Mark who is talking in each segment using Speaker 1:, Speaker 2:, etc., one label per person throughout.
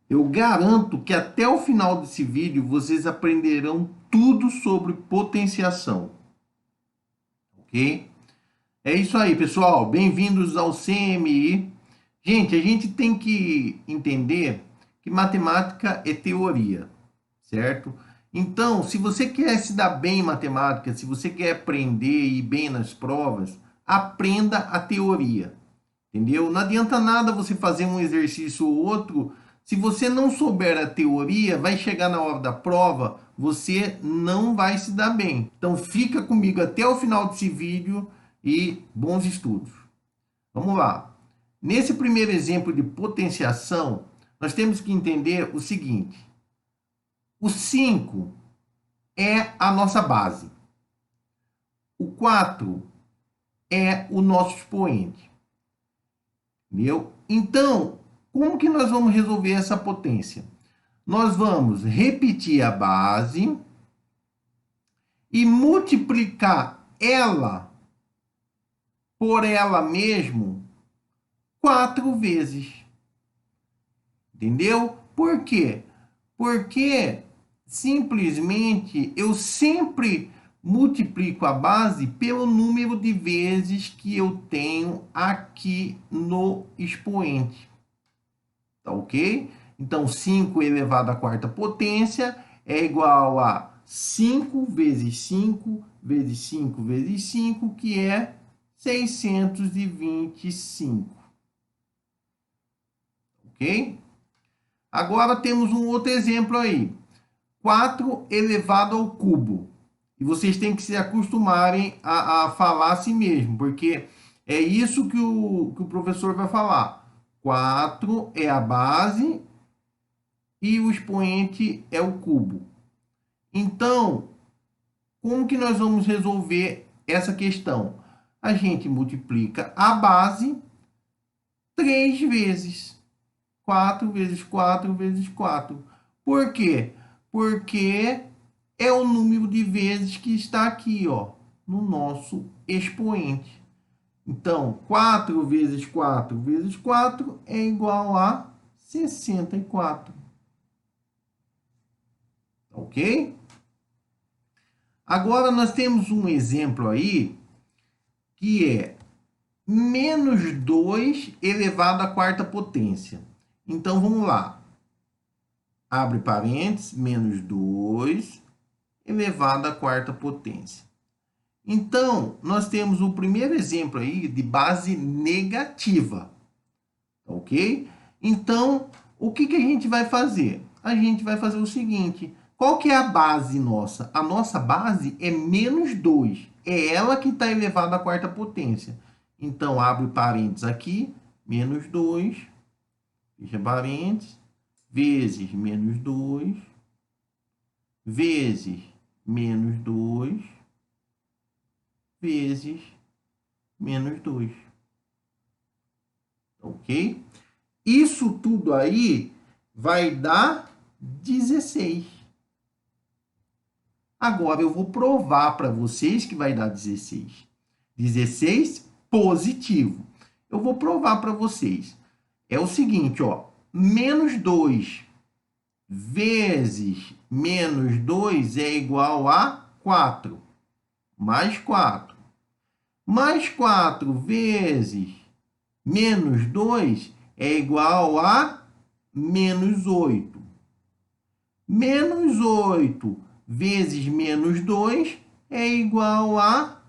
Speaker 1: Eu garanto que até o final desse vídeo vocês aprenderão tudo sobre potenciação, ok? É isso aí, pessoal. Bem-vindos ao CMI. Gente, a gente tem que entender que matemática é teoria, certo? Então, se você quer se dar bem em matemática, se você quer aprender e ir bem nas provas, aprenda a teoria, entendeu? Não adianta nada você fazer um exercício ou outro, se você não souber a teoria, vai chegar na hora da prova, você não vai se dar bem. Então, fica comigo até o final desse vídeo e bons estudos. Vamos lá. Nesse primeiro exemplo de potenciação, nós temos que entender o seguinte: o 5 é a nossa base, o 4 é o nosso expoente, entendeu? Então, como que nós vamos resolver essa potência? Nós vamos repetir a base e multiplicar ela por ela mesmo 4 vezes. Entendeu? Por quê? Porque simplesmente eu sempre multiplico a base pelo número de vezes que eu tenho aqui no expoente. Tá ok? Então, 5 elevado à quarta potência é igual a 5 vezes 5 vezes 5 vezes 5, que é 625. Ok? Agora temos um outro exemplo aí. 4 elevado ao cubo. E vocês têm que se acostumarem a falar assim mesmo, porque é isso que o professor vai falar. 4 é a base e o expoente é o cubo. Então, como que nós vamos resolver essa questão? A gente multiplica a base 3 vezes. 4 vezes 4 vezes 4. Por quê? Porque é o número de vezes que está aqui, ó, no nosso expoente. Então, 4 vezes 4 vezes 4 é igual a 64. Ok? Agora, nós temos um exemplo aí que é menos 2 elevado à quarta potência. Então, vamos lá. Abre parênteses, menos 2 elevado à quarta potência. Então, nós temos o primeiro exemplo aí de base negativa, ok? Então, o que a gente vai fazer? A gente vai fazer o seguinte: qual que é a base nossa? A nossa base é menos 2. É ela que está elevada à quarta potência. Então, abre parênteses aqui, menos 2, fecha parênteses, vezes menos 2, vezes menos 2, vezes menos 2. Ok? Isso tudo aí vai dar 16. Agora eu vou provar para vocês que vai dar 16. 16 positivo. Eu vou provar para vocês. É o seguinte, ó. Menos 2 vezes menos 2 é igual a 4. Mais 4. Mais 4 vezes menos 2 é igual a menos 8. Menos 8 vezes menos 2 é igual a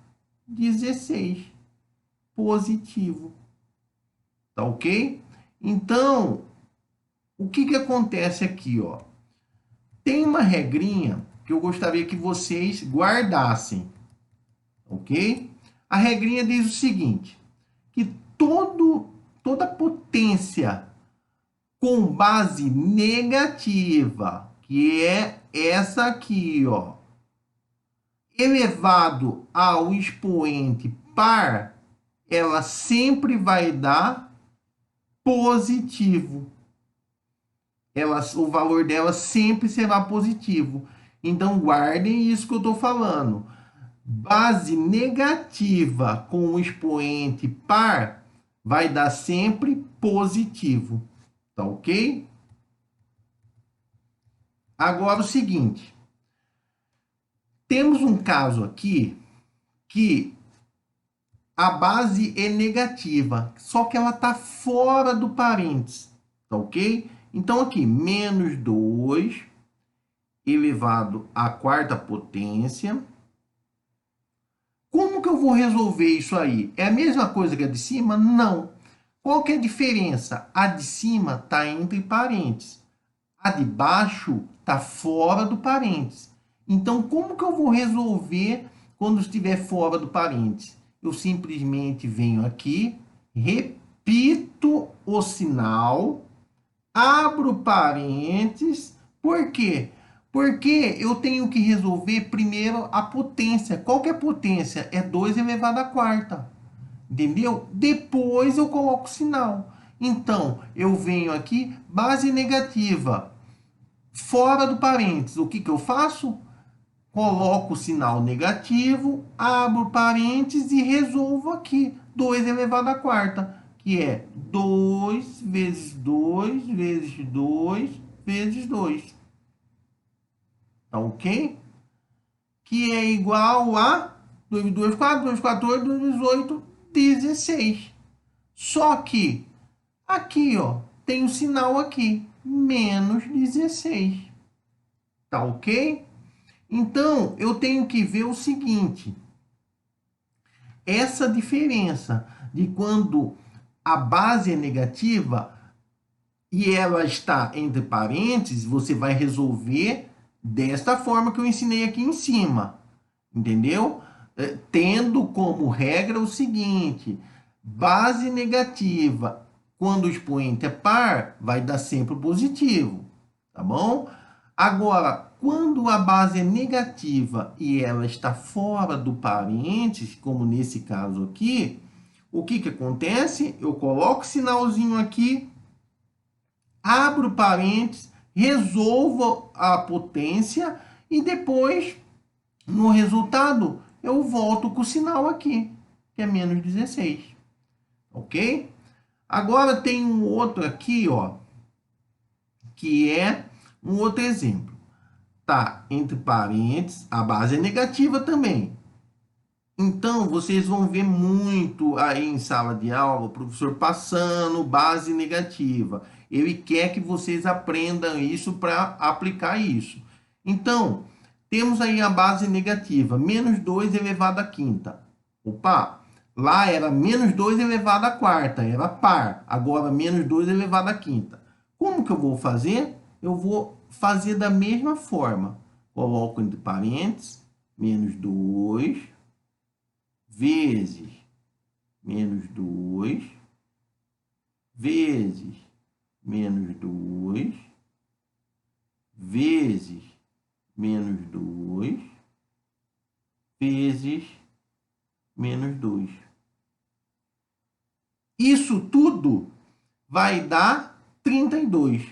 Speaker 1: 16. Positivo. Tá ok? Então, o que acontece aqui, ó? Tem uma regrinha que eu gostaria que vocês guardassem, ok? A regrinha diz o seguinte, que toda potência com base negativa, que é essa aqui, ó, elevado ao expoente par, ela sempre vai dar positivo. O valor dela sempre será positivo. Então, guardem isso que eu estou falando. Base negativa com o expoente par vai dar sempre positivo. Tá ok? Agora o seguinte, temos um caso aqui que a base é negativa, só que ela está fora do parênteses, tá ok? Então aqui, menos 2 elevado à quarta potência. Como que eu vou resolver isso aí? É a mesma coisa que a de cima? Não. Qual que é a diferença? A de cima está entre parênteses. A de baixo está fora do parênteses. Então, como que eu vou resolver quando estiver fora do parênteses? Eu simplesmente venho aqui, repito o sinal, abro parênteses. Por quê? Porque eu tenho que resolver primeiro a potência. Qual que é a potência? É 2 elevado à quarta. Entendeu? Depois eu coloco o sinal. Então, eu venho aqui, base negativa, fora do parênteses. O que eu faço? Coloco o sinal negativo, abro parênteses e resolvo aqui. 2 elevado à quarta, que é 2 vezes 2 vezes 2 vezes 2. Tá ok? Que é igual a 2 vezes 2, 4, 2 vezes 14, 2 vezes 8, 16. Só que aqui, ó, tem o sinal aqui, menos 16. Tá ok? Então, eu tenho que ver o seguinte. Essa diferença de quando a base é negativa e ela está entre parênteses, você vai resolver desta forma que eu ensinei aqui em cima. Entendeu? Tendo como regra o seguinte, base negativa, quando o expoente é par, vai dar sempre positivo, tá bom? Agora, quando a base é negativa e ela está fora do parênteses, como nesse caso aqui, o que acontece? Eu coloco o sinalzinho aqui, abro parênteses, resolvo a potência e depois, no resultado, eu volto com o sinal aqui, que é menos 16. Ok? Agora tem um outro aqui, ó, que é um outro exemplo. Tá entre parênteses, a base é negativa também. Então, vocês vão ver muito aí em sala de aula, o professor passando base negativa. Ele quer que vocês aprendam isso para aplicar isso. Então, temos aí a base negativa, menos 2 elevado à quinta. Opa, lá era menos 2 elevado à quarta, era par. Agora, menos 2 elevado à quinta. Como que eu vou fazer? Eu vou fazer da mesma forma. Coloco entre parênteses, menos 2 vezes menos 2 vezes menos 2 vezes menos 2 vezes menos 2. Isso tudo vai dar 32.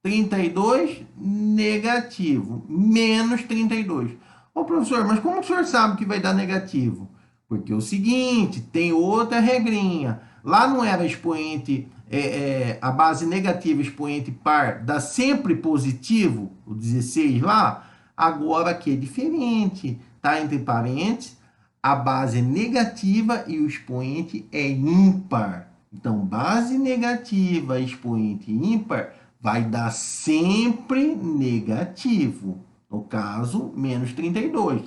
Speaker 1: 32 negativo, menos 32. Ô, professor, mas como o senhor sabe que vai dar negativo? Porque é o seguinte, tem outra regrinha. Lá não era expoente, a base negativa, expoente par, dá sempre positivo, o 16 lá. Agora aqui é diferente, tá? Entre parênteses, a base é negativa e o expoente é ímpar. Então, base negativa, expoente ímpar, vai dar sempre negativo. No caso, menos 32.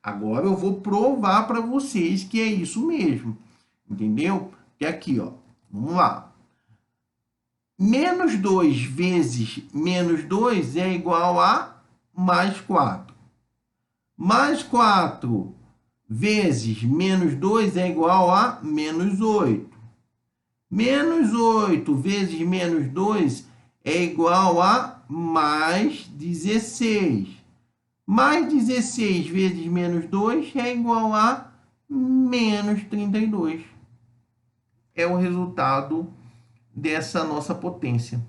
Speaker 1: Agora eu vou provar para vocês que é isso mesmo. Entendeu? Que aqui, ó. Vamos lá. Menos 2 vezes menos 2 é igual a mais 4. Mais 4 vezes menos 2 é igual a menos 8. Menos 8 vezes menos 2 é igual a mais 16. Mais 16 vezes menos 2 é igual a menos 32. É o resultado dessa nossa potência,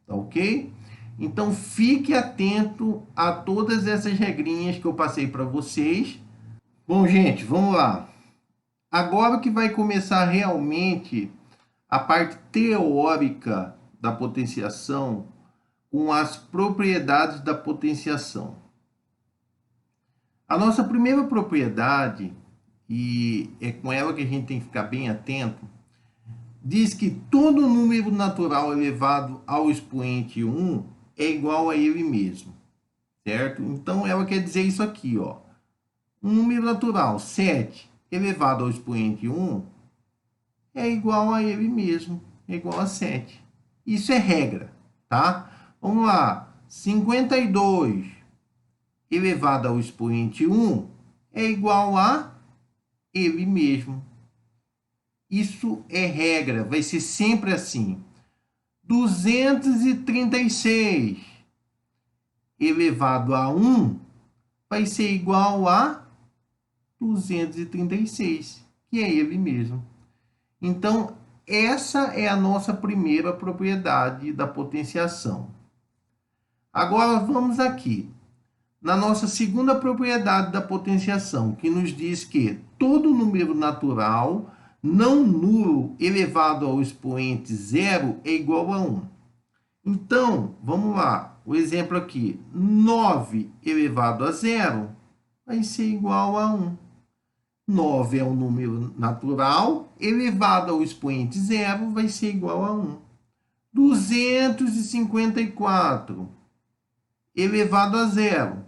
Speaker 1: tá ok? Então, fique atento a todas essas regrinhas que eu passei para vocês. Bom, gente, vamos lá. Agora que vai começar realmente a parte teórica da potenciação, com as propriedades da potenciação. A nossa primeira propriedade, e é com ela que a gente tem que ficar bem atento, diz que todo número natural elevado ao expoente 1 é igual a ele mesmo, certo? Então, ela quer dizer isso aqui, ó. Um número natural, 7, elevado ao expoente 1, é igual a ele mesmo, é igual a 7. Isso é regra, tá? Vamos lá, 52 elevado ao expoente 1 é igual a ele mesmo. Isso é regra, vai ser sempre assim. 236 elevado a 1 vai ser igual a 236, que é ele mesmo. Então, essa é a nossa primeira propriedade da potenciação. Agora, vamos aqui na nossa segunda propriedade da potenciação, que nos diz que todo número natural não nulo elevado ao expoente 0 é igual a 1. Então, vamos lá. O exemplo aqui, 9 elevado a 0 vai ser igual a 1. 9 é um número natural, elevado ao expoente 0 vai ser igual a 1. 254 elevado a 0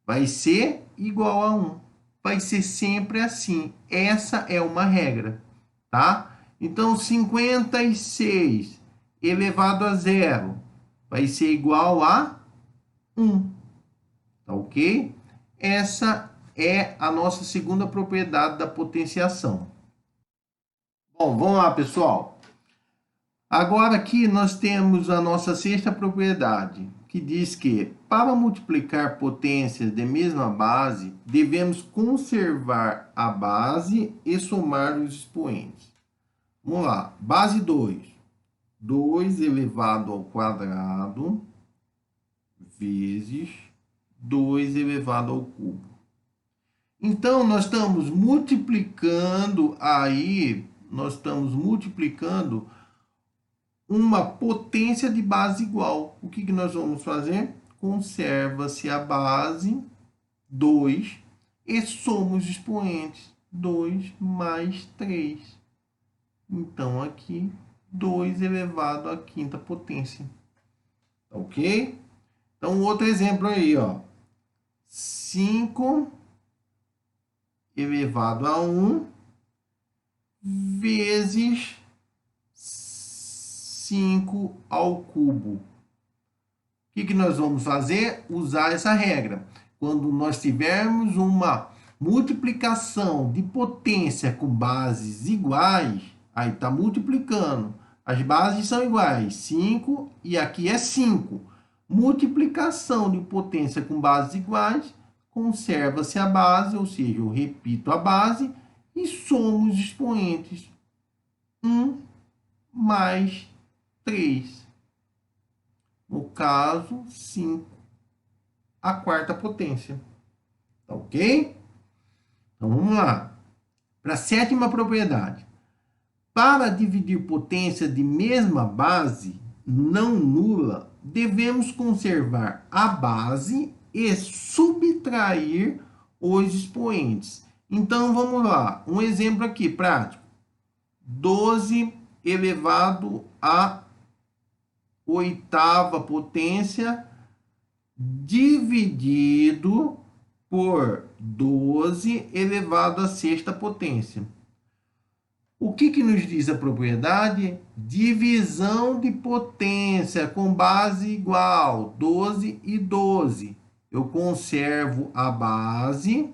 Speaker 1: vai ser igual a 1. Vai ser sempre assim. Essa é uma regra, tá? Então, 56 elevado a 0 vai ser igual a 1. Tá ok? Essa é a nossa segunda propriedade da potenciação. Bom, vamos lá, pessoal. Agora aqui nós temos a nossa sexta propriedade, que diz que para multiplicar potências de mesma base, devemos conservar a base e somar os expoentes. Vamos lá, base 2. 2 elevado ao quadrado vezes 2 elevado ao cubo. Então, nós estamos multiplicando uma potência de base igual. O que nós vamos fazer? Conserva-se a base 2 e soma os expoentes. 2 mais 3. Então, aqui, 2 elevado à quinta potência. Ok? Então, outro exemplo aí, ó. 5 elevado a 1 vezes 5 ao cubo. O que nós vamos fazer? Usar essa regra. Quando nós tivermos uma multiplicação de potência com bases iguais, aí está multiplicando. As bases são iguais, 5 e aqui é 5. Multiplicação de potência com bases iguais, conserva-se a base, ou seja, eu repito a base e somo os expoentes. 1 mais 3. No caso, 5. A quarta potência. Tá ok? Então, vamos lá. Para a sétima propriedade. Para dividir potência de mesma base não nula, devemos conservar a base e subtrair os expoentes. Então, vamos lá. Um exemplo aqui, prático. 12 elevado à oitava potência dividido por 12 elevado à sexta potência. O que nos diz a propriedade? Divisão de potência com base igual, 12 e 12. Eu conservo a base,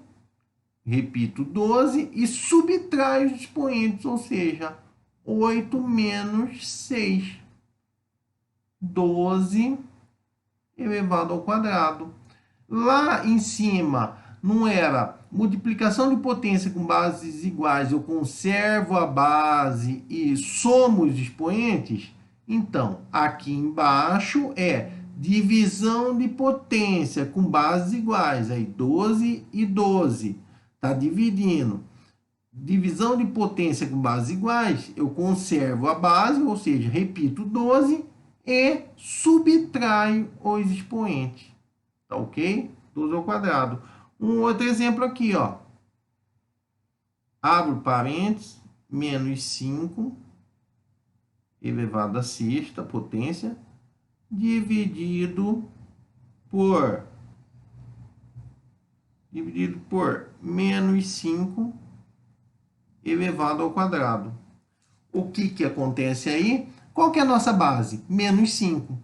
Speaker 1: repito, 12, e subtraio os expoentes, ou seja, 8 menos 6. 12 elevado ao quadrado. Lá em cima, não era multiplicação de potência com bases iguais, eu conservo a base e somo os expoentes? Então, aqui embaixo é divisão de potência com bases iguais, aí 12 e 12, está dividindo. Divisão de potência com bases iguais, eu conservo a base, ou seja, repito 12 e subtrai os expoentes. Tá ok? 12 ao quadrado. Um outro exemplo aqui, ó. Abro parênteses, menos 5 elevado à sexta potência, dividido por menos 5 elevado ao quadrado. O que acontece aí? Qual que é a nossa base? Menos 5.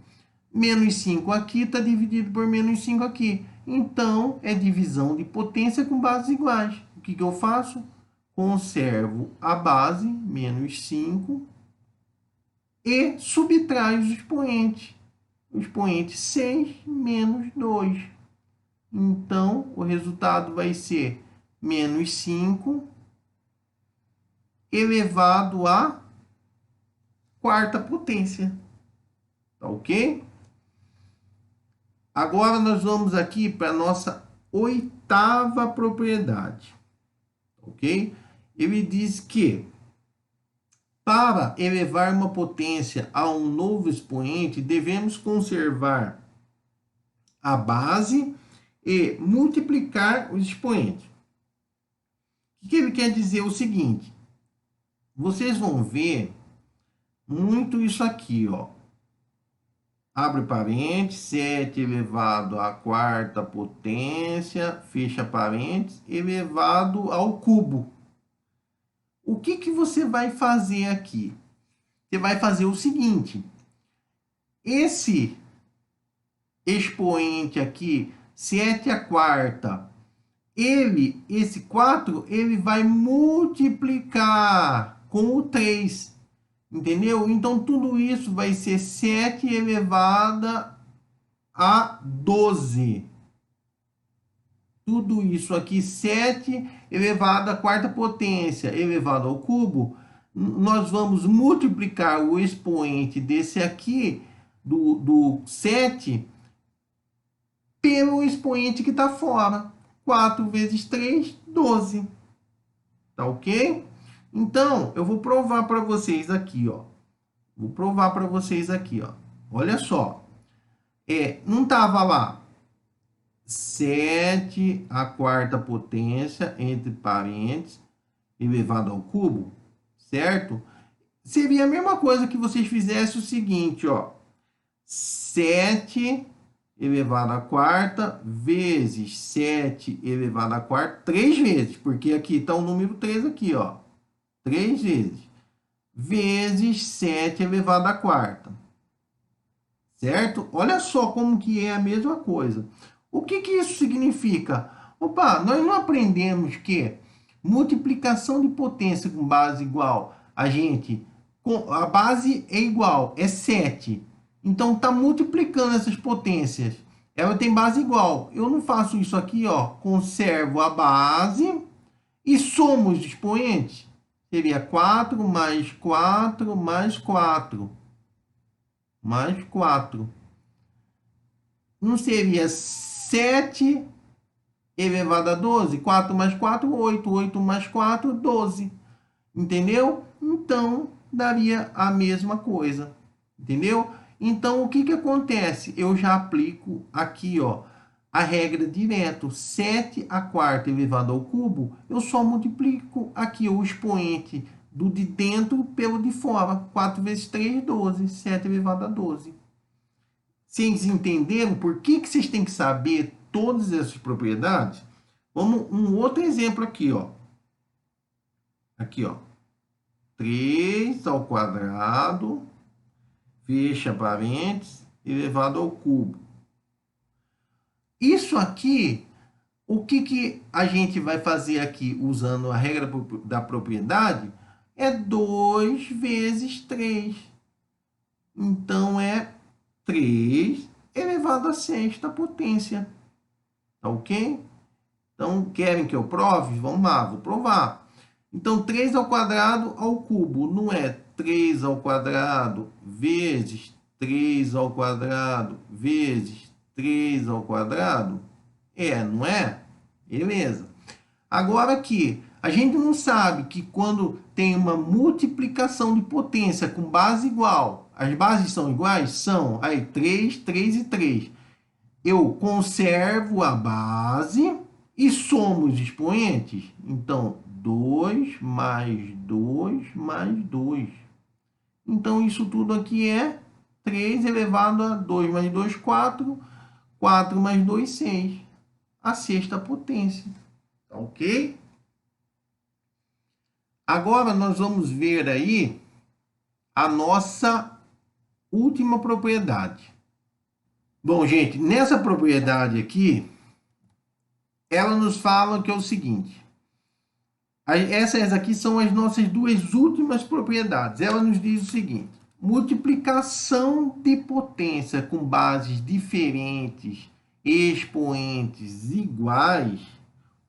Speaker 1: Menos 5 aqui está dividido por menos 5 aqui. Então, é divisão de potência com bases iguais. O que eu faço? Conservo a base, menos 5, e subtraio os expoentes. O expoente 6 menos 2. Então, o resultado vai ser menos 5 elevado à quarta potência. Tá ok? Agora, nós vamos aqui para a nossa oitava propriedade. Ok? Ele diz que para elevar uma potência a um novo expoente, devemos conservar a base e multiplicar os expoentes. O que ele quer dizer? O seguinte, vocês vão ver muito isso aqui, ó. Abre parênteses, 7 elevado à quarta potência, fecha parênteses, elevado ao cubo. O que você vai fazer aqui? Você vai fazer o seguinte, esse expoente aqui, 7 à quarta, esse 4, ele vai multiplicar com o 3, entendeu? Então, tudo isso vai ser 7 elevado a 12. Tudo isso aqui, 7 elevado à quarta potência, elevado ao cubo, nós vamos multiplicar o expoente desse aqui, do 7, pelo expoente que está fora. 4 vezes 3, 12. Tá ok? Então, eu vou provar para vocês aqui, ó. Vou provar para vocês aqui, ó. Olha só. Não estava lá 7 à quarta potência, entre parênteses, elevado ao cubo, certo? Seria a mesma coisa que vocês fizessem o seguinte, ó. 7 elevado à quarta vezes 7 elevado à quarta, 3 vezes, porque aqui está o número 3 aqui, ó. 3 vezes, vezes 7 elevado à quarta. Certo? Olha só como que é a mesma coisa. O que isso significa? Opa, nós não aprendemos que multiplicação de potência com base igual, a base é igual, é 7. Então, está multiplicando essas potências. Ela tem base igual. Eu não faço isso aqui, ó. Conservo a base e somo os expoentes. Seria 4 mais 4 mais 4. Mais 4. Não seria 7 elevado a 12? 4 mais 4, 8. 8 mais 4, 12. Entendeu? Então, daria a mesma coisa. Entendeu? Então, o que acontece? Eu já aplico aqui, ó, a regra direto. 7 à quarta elevado ao cubo, eu só multiplico aqui o expoente do de dentro pelo de fora. 4 vezes 3, 12. 7 elevado a 12. Vocês entenderam por que vocês têm que saber todas essas propriedades? Vamos um outro exemplo aqui, ó. Aqui, ó. 3 ao quadrado, fecha parênteses, elevado ao cubo. Isso aqui, o que a gente vai fazer aqui, usando a regra da propriedade, é 2 vezes 3. Então, é 3 elevado à sexta potência. Tá ok? Então, querem que eu prove? Vamos lá, vou provar. Então, 3 ao quadrado ao cubo não é 3 ao quadrado vezes 3 ao quadrado vezes 3 ao quadrado? Não é? Beleza. Agora aqui, a gente não sabe que quando tem uma multiplicação de potência com base igual. As bases são iguais? São. Aí, 3, 3 e 3. Eu conservo a base e somo os expoentes. Então, 2 mais 2 mais 2. Então, isso tudo aqui é 3 elevado a 2 mais 2, 4. 4 mais 2, 6. A sexta potência. Tá ok? Agora, nós vamos ver aí a nossa última propriedade. Bom, gente, nessa propriedade aqui, ela nos fala que é o seguinte. Essas aqui são as nossas duas últimas propriedades. Ela nos diz o seguinte. Multiplicação de potência com bases diferentes, expoentes iguais.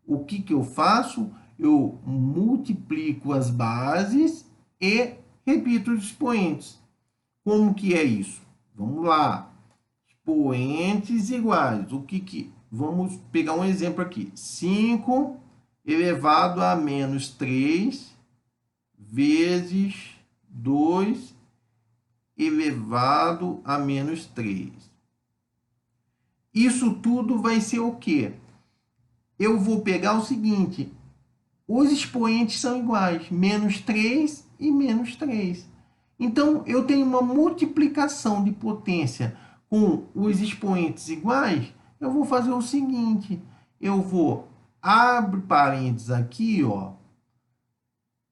Speaker 1: O que eu faço? Eu multiplico as bases e repito os expoentes. Como que é isso? Vamos lá. Expoentes iguais. Vamos pegar um exemplo aqui. 5 elevado a menos 3 vezes 2 elevado a menos 3. Isso tudo vai ser o quê? Eu vou pegar o seguinte. Os expoentes são iguais. Menos 3 e menos 3. Então, eu tenho uma multiplicação de potência com os expoentes iguais. Eu vou fazer o seguinte. Eu vou abre parênteses aqui, ó.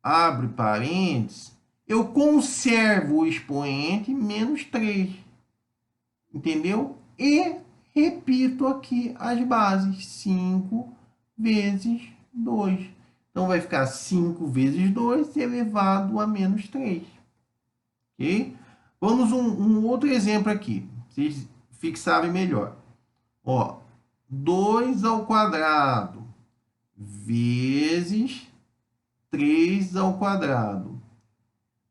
Speaker 1: Abre parênteses. Eu conservo o expoente menos 3. Entendeu? E repito aqui as bases. 5 vezes 2. Então, vai ficar 5 vezes 2 elevado a menos 3. Ok? Vamos um outro exemplo aqui. Vocês fixarem melhor. Ó, 2 ao quadrado vezes 3 ao quadrado.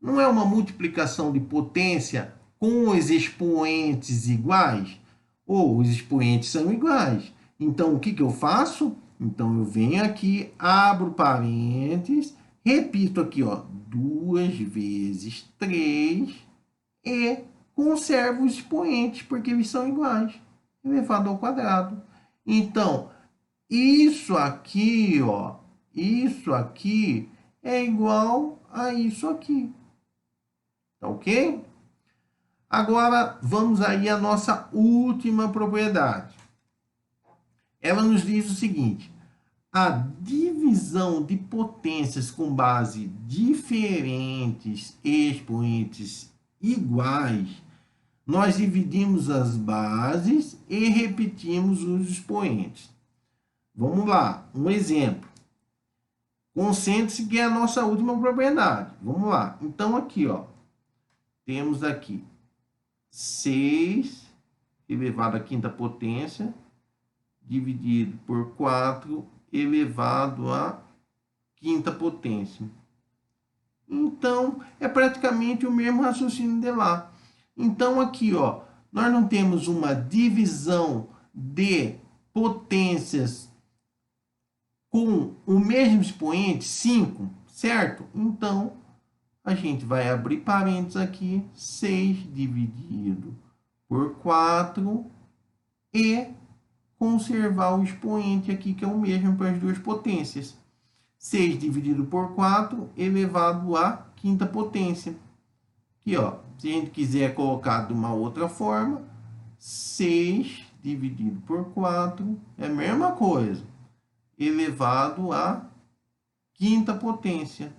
Speaker 1: Não é uma multiplicação de potência com os expoentes iguais? Ou os expoentes são iguais. Então, o que eu faço? Então, eu venho aqui, abro parênteses, repito aqui, ó, 2 vezes 3 e conservo os expoentes, porque eles são iguais, elevado ao quadrado. Então, isso aqui, ó, isso aqui é igual a isso aqui. Tá ok? Agora, vamos aí à nossa última propriedade. Ela nos diz o seguinte. A divisão de potências com base diferentes e expoentes iguais, nós dividimos as bases e repetimos os expoentes. Vamos lá, um exemplo. Concentre-se que é a nossa última propriedade. Vamos lá. Então, aqui, ó, temos aqui 6 elevado à quinta potência, dividido por 4 elevado à quinta potência. Então, é praticamente o mesmo raciocínio de lá. Então, aqui, ó, nós não temos uma divisão de potências com o mesmo expoente, 5, certo? Então, a gente vai abrir parênteses aqui, 6 dividido por 4 e conservar o expoente aqui, que é o mesmo para as duas potências. 6 dividido por 4 elevado à quinta potência. Aqui, ó, se a gente quiser colocar de uma outra forma, 6 dividido por 4 é a mesma coisa, elevado à quinta potência.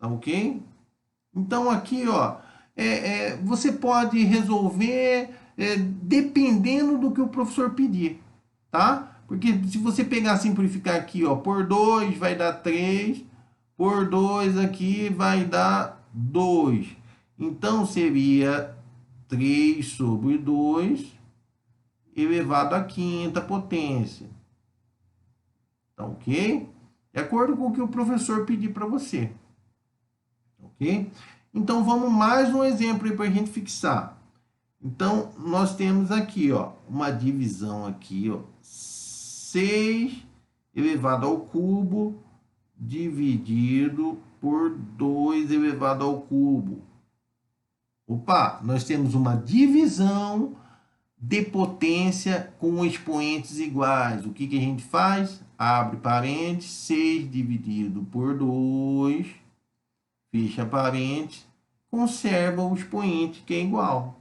Speaker 1: Tá ok? Então, aqui, ó, você pode resolver dependendo do que o professor pedir, tá? Porque se você pegar, simplificar aqui, ó, por 2 vai dar 3, por 2 aqui vai dar 2. Então, seria 3 sobre 2 elevado à quinta potência. Tá ok? De acordo com o que o professor pedir para você. Ok? Então, vamos mais um exemplo aí para a gente fixar. Então, nós temos aqui, ó, uma divisão aqui, ó, 6 elevado ao cubo dividido por 2 elevado ao cubo. Opa, nós temos uma divisão de potência com expoentes iguais. O que a gente faz? Abre parênteses, 6 dividido por 2, fecha parênteses, conserva o expoente que é igual.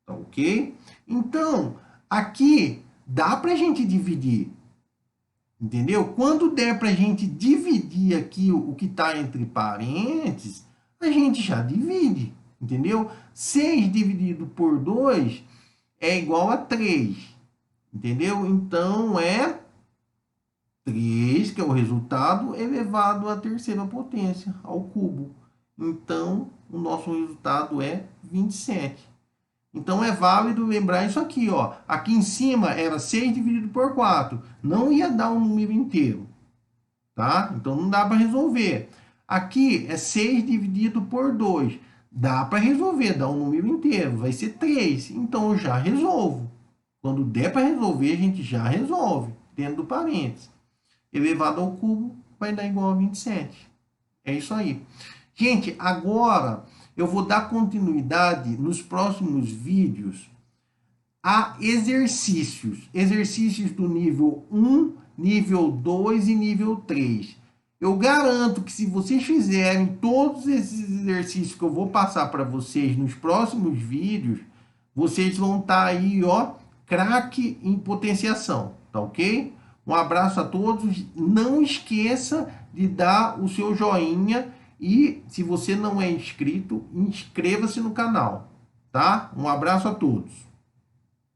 Speaker 1: Tá ok? Então, aqui dá para a gente dividir. Entendeu? Quando der para a gente dividir aqui o que está entre parênteses, a gente já divide. Entendeu? 6 dividido por 2 é igual a 3. Entendeu? Então, é 3, que é o resultado, elevado à terceira potência, ao cubo. Então, o nosso resultado é 27. Então, é válido lembrar isso aqui, ó. Aqui em cima era 6 dividido por 4. Não ia dar um número inteiro, tá? Então, não dá para resolver. Aqui é 6 dividido por 2. Dá para resolver, dá um número inteiro. Vai ser 3. Então, eu já resolvo. Quando der para resolver, a gente já resolve, dentro do parênteses. Elevado ao cubo vai dar igual a 27. É isso aí. Gente, agora eu vou dar continuidade nos próximos vídeos a exercícios. Exercícios do nível 1, nível 2 e nível 3. Eu garanto que se vocês fizerem todos esses exercícios que eu vou passar para vocês nos próximos vídeos, vocês vão estar aí, ó, craque em potenciação, tá ok? Um abraço a todos. Não esqueça de dar o seu joinha e, se você não é inscrito, inscreva-se no canal, tá? Um abraço a todos.